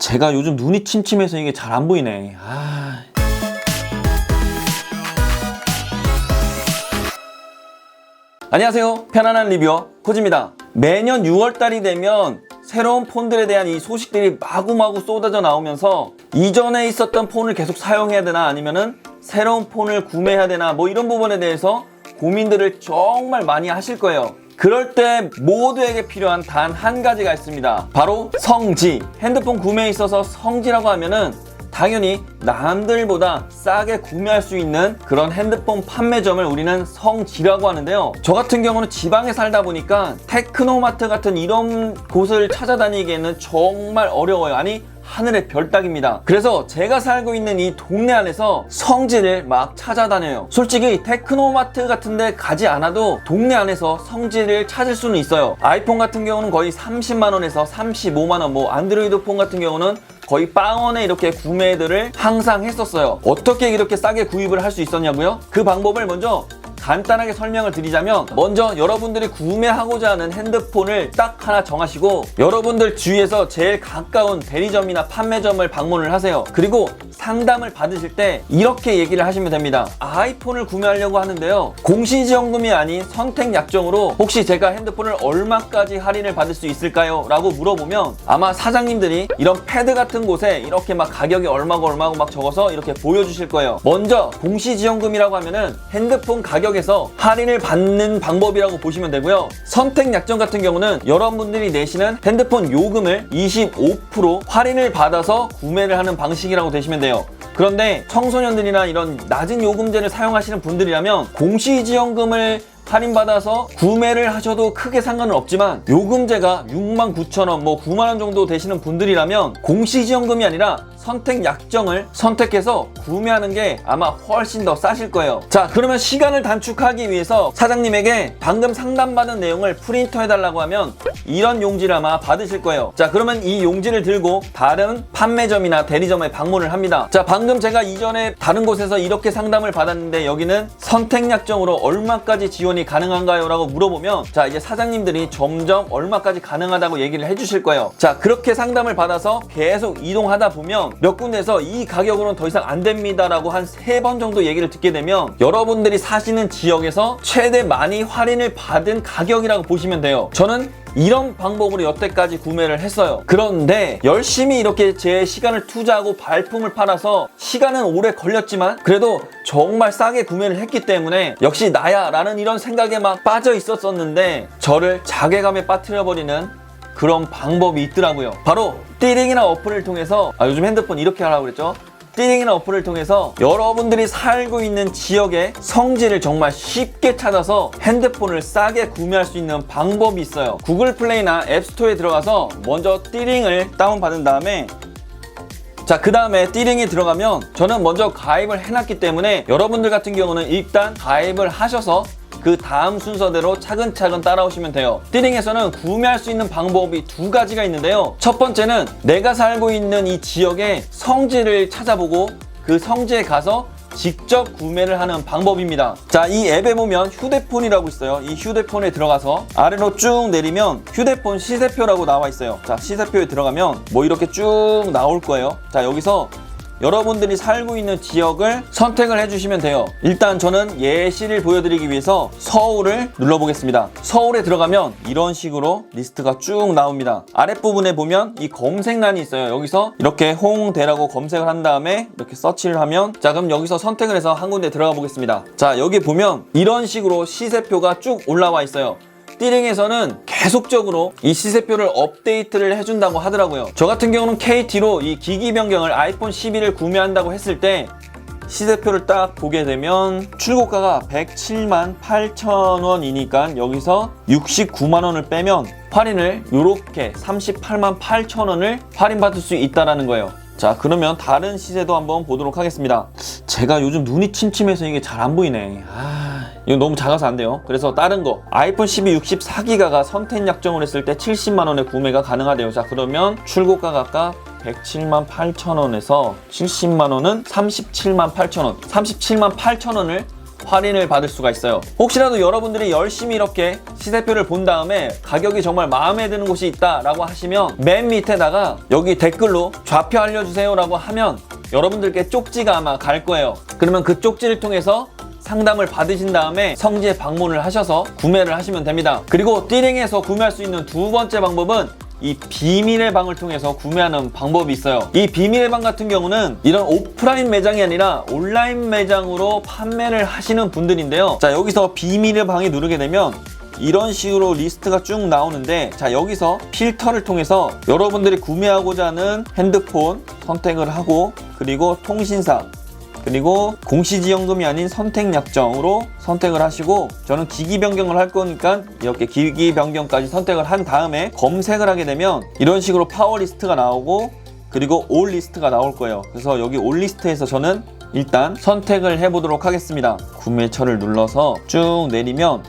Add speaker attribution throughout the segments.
Speaker 1: 제가 요즘 눈이 침침해서 이게 잘 안 보이네. 안녕하세요. 편안한 리뷰어 코지입니다. 매년 6월달이 되면 새로운 폰들에 대한 이 소식들이 마구마구 쏟아져 나오면서 이전에 있었던 폰을 계속 사용해야 되나 아니면은 새로운 폰을 구매해야 되나 뭐 이런 부분에 대해서 고민들을 정말 많이 하실 거예요. 그럴 때 모두에게 필요한 단 한 가지가 있습니다. 바로 성지. 핸드폰 구매에 있어서 성지라고 하면은 당연히 남들보다 싸게 구매할 수 있는 그런 핸드폰 판매점을 우리는 성지라고 하는데요. 저 같은 경우는 지방에 살다 보니까 테크노마트 같은 이런 곳을 찾아다니기에는 정말 어려워요. 아니 하늘의 별 따기입니다. 그래서 제가 살고 있는 이 동네 안에서 성지를 막 찾아다녀요. 솔직히 테크노마트 같은 데 가지 않아도 동네 안에서 성지를 찾을 수는 있어요. 아이폰 같은 경우는 거의 30만원에서 35만원, 뭐 안드로이드 폰 같은 경우는 거의 빵원에 이렇게 구매들을 항상 했었어요. 어떻게 이렇게 싸게 구입을 할 수 있었냐고요? 그 방법을 먼저 간단하게 설명을 드리자면, 먼저 여러분들이 구매하고자 하는 핸드폰을 딱 하나 정하시고 여러분들 주위에서 제일 가까운 대리점이나 판매점을 방문을 하세요. 그리고 상담을 받으실 때 이렇게 얘기를 하시면 됩니다. 아이폰을 구매하려고 하는데요, 공시지원금이 아닌 선택약정으로 혹시 제가 핸드폰을 얼마까지 할인을 받을 수 있을까요? 라고 물어보면 아마 사장님들이 이런 패드 같은 곳에 이렇게 막 가격이 얼마고 막 적어서 이렇게 보여주실 거예요. 먼저 공시지원금이라고 하면은 핸드폰 가격에서 할인을 받는 방법이라고 보시면 되고요. 선택약정 같은 경우는 여러분들이 내시는 핸드폰 요금을 25% 할인을 받아서 구매를 하는 방식이라고 되시면 돼요. 그런데 청소년들이나 이런 낮은 요금제를 사용하시는 분들이라면 공시지원금을 할인받아서 구매를 하셔도 크게 상관은 없지만 요금제가 69,000원, 뭐 9만원 정도 되시는 분들이라면 공시지원금이 아니라 선택약정을 선택해서 구매하는 게 아마 훨씬 더 싸실 거예요. 자, 그러면 시간을 단축하기 위해서 사장님에게 방금 상담받은 내용을 프린터 해달라고 하면 이런 용지를 아마 받으실 거예요. 자, 그러면 이 용지를 들고 다른 판매점이나 대리점에 방문을 합니다. 자, 방금 제가 이전에 다른 곳에서 이렇게 상담을 받았는데 여기는 선택약정으로 얼마까지 지원이 가능한가요? 라고 물어보면 자, 이제 사장님들이 점점 얼마까지 가능하다고 얘기를 해주실 거예요. 자, 그렇게 상담을 받아서 계속 이동하다 보면 몇 군데에서 이 가격으로는 더 이상 안 됩니다 라고 한 3번 정도 얘기를 듣게 되면 여러분들이 사시는 지역에서 최대 많이 할인을 받은 가격이라고 보시면 돼요. 저는 이런 방법으로 여태까지 구매를 했어요. 그런데 열심히 이렇게 제 시간을 투자하고 발품을 팔아서 시간은 오래 걸렸지만 그래도 정말 싸게 구매를 했기 때문에 역시 나야 라는 이런 생각에 막 빠져 있었었는데 저를 자괴감에 빠뜨려버리는 그런 방법이 있더라고요. 바로 띠링이나 어플을 통해서 요즘 핸드폰 이렇게 하라고 그랬죠? 띠링이나 어플을 통해서 여러분들이 살고 있는 지역의 성지를 정말 쉽게 찾아서 핸드폰을 싸게 구매할 수 있는 방법이 있어요. 구글 플레이나 앱스토어에 들어가서 먼저 띠링을 다운받은 다음에 자, 그 다음에 띠링이 들어가면 저는 먼저 가입을 해놨기 때문에 여러분들 같은 경우는 일단 가입을 하셔서 그 다음 순서대로 차근차근 따라오시면 돼요. 띠링에서는 구매할 수 있는 방법이 2가지가 있는데요. 첫 번째는 내가 살고 있는 이 지역의 성지를 찾아보고 그 성지에 가서 직접 구매를 하는 방법입니다. 자, 이 앱에 보면 휴대폰이라고 있어요. 이 휴대폰에 들어가서 아래로 쭉 내리면 휴대폰 시세표라고 나와 있어요. 자, 시세표에 들어가면 뭐 이렇게 쭉 나올 거예요. 자, 여기서 여러분들이 살고 있는 지역을 선택을 해주시면 돼요. 일단 저는 예시를 보여드리기 위해서 서울을 눌러보겠습니다. 서울에 들어가면 이런 식으로 리스트가 쭉 나옵니다. 아랫부분에 보면 이 검색란이 있어요. 여기서 이렇게 홍대라고 검색을 한 다음에 이렇게 서치를 하면 자, 그럼 여기서 선택을 해서 한 군데 들어가 보겠습니다. 자, 여기 보면 이런 식으로 시세표가 쭉 올라와 있어요. 띠링에서는 계속적으로 이 시세표를 업데이트를 해준다고 하더라고요. 저 같은 경우는 KT로 이 기기 변경을 아이폰 12를 구매한다고 했을 때 시세표를 딱 보게 되면 출고가가 107만 8천원이니까 여기서 69만원을 빼면 할인을 이렇게 38만 8천원을 할인받을 수 있다는 거예요. 자, 그러면 다른 시세도 한번 보도록 하겠습니다. 제가 요즘 눈이 침침해서 이게 잘 안 보이네. 이거 너무 작아서 안 돼요. 그래서 다른 거 아이폰 12 64기가가 선택약정을 했을 때 70만원에 구매가 가능하대요. 자, 그러면 출고가가 아까 107만 8천원에서 70만원은 37만 8천원 37만 8천원을 할인을 받을 수가 있어요. 혹시라도 여러분들이 열심히 이렇게 시세표를 본 다음에 가격이 정말 마음에 드는 곳이 있다라고 하시면 맨 밑에다가 여기 댓글로 좌표 알려주세요 라고 하면 여러분들께 쪽지가 아마 갈 거예요. 그러면 그 쪽지를 통해서 상담을 받으신 다음에 성지에 방문을 하셔서 구매를 하시면 됩니다. 그리고 띠링에서 구매할 수 있는 두 번째 방법은 이 비밀의 방을 통해서 구매하는 방법이 있어요. 이 비밀의 방 같은 경우는 이런 오프라인 매장이 아니라 온라인 매장으로 판매를 하시는 분들인데요. 자, 여기서 비밀의 방에 누르게 되면 이런 식으로 리스트가 쭉 나오는데, 자, 여기서 필터를 통해서 여러분들이 구매하고자 하는 핸드폰 선택을 하고, 그리고 통신사, 그리고 공시지원금이 아닌 선택약정으로 선택을 하시고, 저는 기기 변경을 할 거니까 이렇게 기기 변경까지 선택을 한 다음에 검색을 하게 되면 이런 식으로 파워 리스트가 나오고, 그리고 올 리스트가 나올 거예요. 그래서 여기 올 리스트에서 저는 일단 선택을 해 보도록 하겠습니다. 구매처를 눌러서 쭉 내리면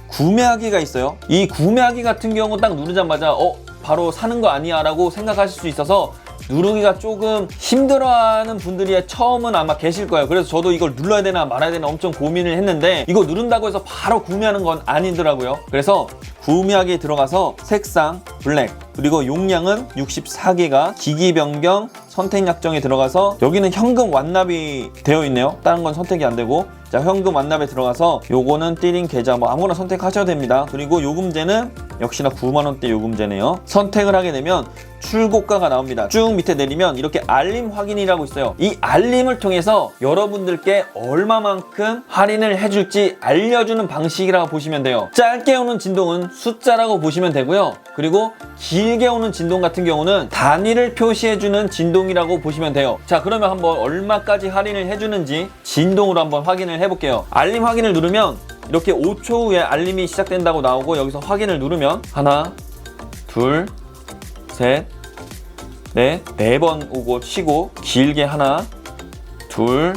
Speaker 1: 구매하기가 있어요. 이 구매하기 같은 경우 딱 누르자마자 바로 사는 거 아니야 라고 생각하실 수 있어서 누르기가 조금 힘들어하는 분들이 처음은 아마 계실 거예요. 그래서 저도 이걸 눌러야 되나 말아야 되나 엄청 고민을 했는데, 이거 누른다고 해서 바로 구매하는 건 아니더라고요. 그래서 구매하기에 들어가서 색상 블랙, 그리고 용량은 64기가, 기기 변경 선택 약정에 들어가서 여기는 현금 완납이 되어 있네요. 다른 건 선택이 안 되고, 자, 현금 완납에 들어가서 요거는 띠링 계좌 뭐 아무거나 선택하셔도 됩니다. 그리고 요금제는 역시나 9만원대 요금제네요. 선택을 하게 되면 출고가가 나옵니다. 쭉 밑에 내리면 이렇게 알림 확인이라고 있어요. 이 알림을 통해서 여러분들께 얼마만큼 할인을 해줄지 알려주는 방식이라고 보시면 돼요. 짧게 오는 진동은 숫자라고 보시면 되고요. 그리고 길게 오는 진동 같은 경우는 단위를 표시해주는 진동이라고 보시면 돼요. 자, 그러면 한번 얼마까지 할인을 해주는지 진동으로 한번 확인을 해볼게요. 알림 확인을 누르면 이렇게 5초 후에 알림이 시작된다고 나오고, 여기서 확인을 누르면 하나, 둘, 셋, 넷, 4번 오고 치고, 길게 하나, 둘,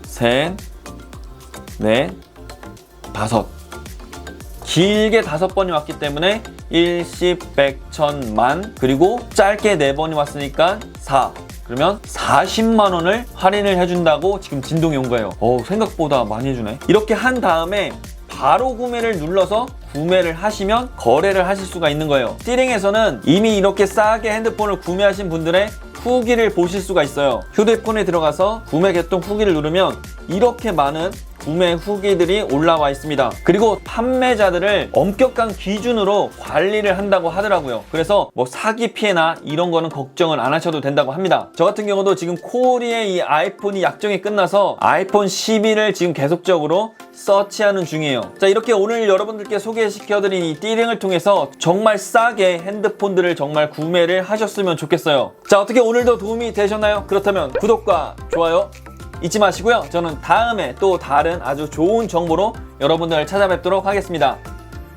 Speaker 1: 셋, 넷, 5. 길게 5번이 왔기 때문에 1, 10, 100, 1000, 만, 그리고 짧게 4번이 왔으니까 4. 그러면 40만원을 할인을 해준다고 지금 진동이 온 거예요. 생각보다 많이 해주네. 이렇게 한 다음에 바로 구매를 눌러서 구매를 하시면 거래를 하실 수가 있는 거예요. 띠링에서는 이미 이렇게 싸게 핸드폰을 구매하신 분들의 후기를 보실 수가 있어요. 휴대폰에 들어가서 구매 개통 후기를 누르면 이렇게 많은 구매 후기들이 올라와 있습니다. 그리고 판매자들을 엄격한 기준으로 관리를 한다고 하더라고요. 그래서 뭐 사기 피해나 이런 거는 걱정을 안 하셔도 된다고 합니다. 저 같은 경우도 지금 코리의 이 아이폰이 약정이 끝나서 아이폰 12를 지금 계속적으로 서치하는 중이에요. 자, 이렇게 오늘 여러분들께 소개시켜드린 이 띠링을 통해서 정말 싸게 핸드폰들을 정말 구매를 하셨으면 좋겠어요. 자, 어떻게 오늘도 도움이 되셨나요? 그렇다면 구독과 좋아요 잊지 마시고요. 저는 다음에 또 다른 아주 좋은 정보로 여러분들을 찾아뵙도록 하겠습니다.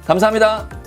Speaker 1: 감사합니다.